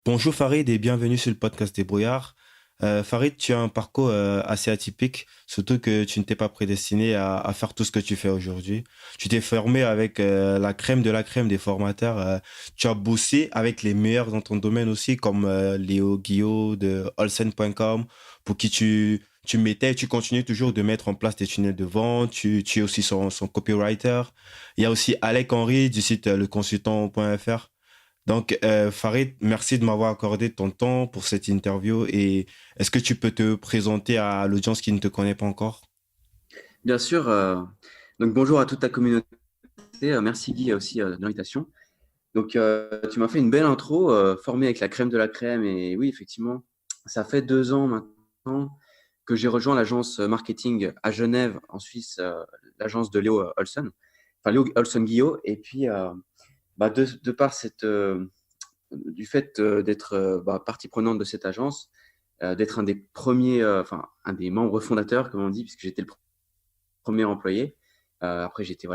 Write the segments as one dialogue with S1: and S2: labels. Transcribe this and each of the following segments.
S1: Bonjour Farid et bienvenue sur le podcast des brouillards. Farid, tu as un parcours assez atypique, surtout que tu ne t'es pas prédestiné à faire tout ce que tu fais aujourd'hui. Tu t'es formé avec la crème de la crème des formateurs. Tu as bossé avec les meilleurs dans ton domaine aussi, comme Léo Guillot de Olsen.com, pour qui tu mettais, tu continues toujours de mettre en place des tunnels de vente. Tu es aussi son copywriter. Il y a aussi Alec Henry du site leconsultant.fr. Donc, Farid, merci de m'avoir accordé ton temps pour cette interview et est-ce que tu peux te présenter à l'audience qui ne te connaît pas encore?
S2: Bien sûr. Donc bonjour à toute ta communauté. Merci Guy aussi de l'invitation. Donc tu m'as fait une belle intro, formée avec la crème de la crème. Et oui, effectivement, ça fait 2 ans maintenant que j'ai rejoint l'agence marketing à Genève, en Suisse, l'agence de Léo Olsen, enfin Léo Olsen Guillot. Et puis, de par du fait d'être partie prenante de cette agence, d'être un des premiers, enfin un des membres fondateurs, comme on dit, puisque j'étais le premier employé. Après, j'étais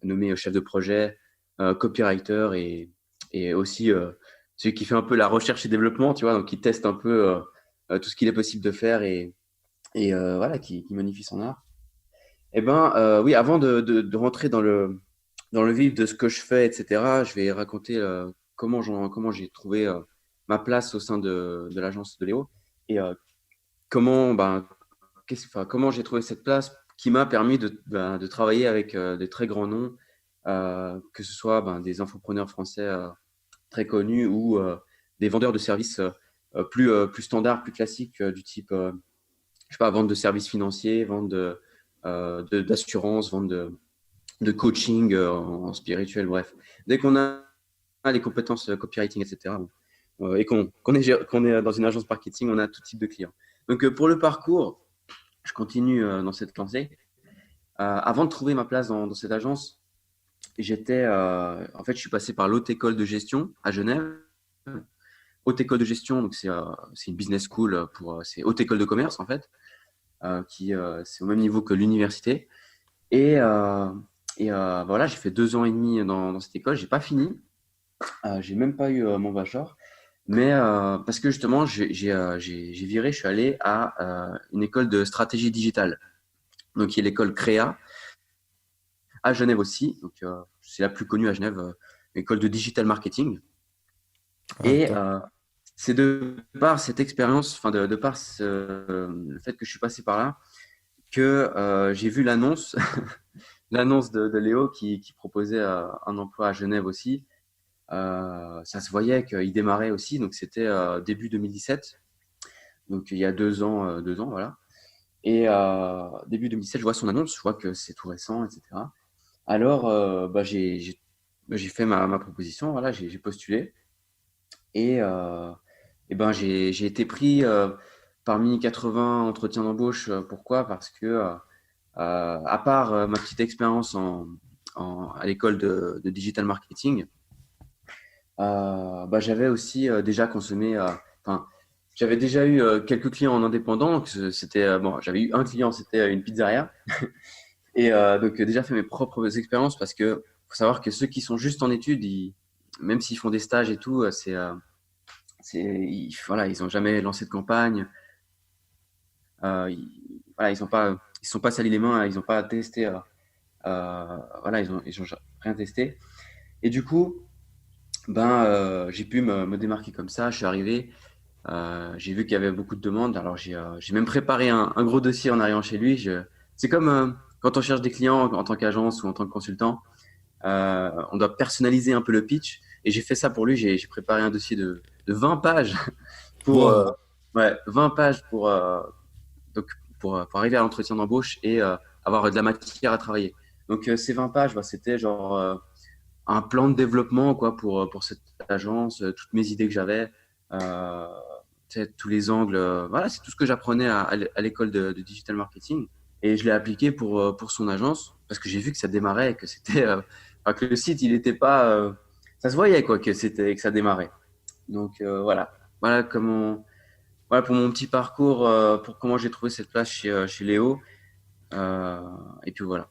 S2: nommé chef de projet, copywriter et aussi celui qui fait un peu la recherche et développement, tu vois, donc qui teste un peu tout ce qu'il est possible de faire et voilà, qui magnifie son art. Eh ben, oui, avant de rentrer dans le vif de ce que je fais, etc., je vais raconter comment j'ai trouvé ma place au sein de l'agence de Léo et comment, ben, comment j'ai trouvé cette place qui m'a permis de travailler avec des très grands noms, que ce soit des infopreneurs français très connus ou des vendeurs de services plus standards, plus classiques, du type, je sais pas, vente de services financiers, vente d'assurance, vente de coaching en spirituel, bref. Dès qu'on a les compétences copywriting, etc., et qu'on est dans une agence marketing, on a tout type de clients. Donc, pour le parcours, je continue dans cette lancée. Avant de trouver ma place dans cette agence, en fait, je suis passé par l'Haute École de Gestion à Genève. Haute École de Gestion, donc c'est une business school c'est Haute École de Commerce en fait, c'est au même niveau que l'université. Et, euh, voilà, j'ai fait 2 ans et demi dans cette école. J'ai pas fini, j'ai même pas eu mon bachelor, mais parce que justement, j'ai viré, je suis allé à une école de stratégie digitale, donc qui est l'école Créa à Genève aussi. Donc, c'est la plus connue à Genève, école de digital marketing.
S1: Ah,
S2: Et
S1: top.
S2: c'est de par cette expérience, enfin de par le fait que je suis passé par là, que j'ai vu l'annonce, l'annonce de Léo qui proposait un emploi à Genève aussi. Ça se voyait qu'il démarrait aussi, donc c'était début 2017, donc il y a 2 ans, 2 ans, voilà. Et début 2017, je vois son annonce, je vois que c'est tout récent, etc. Alors, j'ai fait ma proposition, voilà, j'ai postulé et, j'ai été pris parmi 80 entretiens d'embauche. Pourquoi? Parce que, à part ma petite expérience à l'école de digital marketing, j'avais aussi déjà consommé, enfin, j'avais déjà eu quelques clients en indépendant. C'était bon, j'avais eu un client, c'était une pizzeria. Et donc, déjà fait mes propres expériences parce que faut savoir que ceux qui sont juste en études, même s'ils font des stages et tout, voilà, ils ont jamais lancé de campagne. Voilà, ils sont pas salis les mains, ils ont pas testé. Voilà, ils ont rien testé. Et du coup, j'ai pu me démarquer comme ça. Je suis arrivé, j'ai vu qu'il y avait beaucoup de demandes. Alors, j'ai même préparé un gros dossier en arrivant chez lui. C'est comme quand on cherche des clients en tant qu'agence ou en tant que consultant. On doit personnaliser un peu le pitch. Et j'ai fait ça pour lui. J'ai préparé un dossier de 20 pages pour,
S1: Wow.
S2: ouais, 20 pages donc, pour arriver à l'entretien d'embauche et avoir de la matière à travailler. Donc, ces 20 pages, c'était genre un plan de développement quoi, pour cette agence, toutes mes idées que j'avais, euh, tous les angles. Voilà, c'est tout ce que j'apprenais à l'école de digital marketing. Et je l'ai appliqué pour son agence parce que j'ai vu que ça démarrait, que c'était, enfin, que le site, il était pas, ça se voyait quoi, que ça démarrait. Donc voilà pour mon petit parcours, pour comment j'ai trouvé cette place chez Léo. Et puis voilà.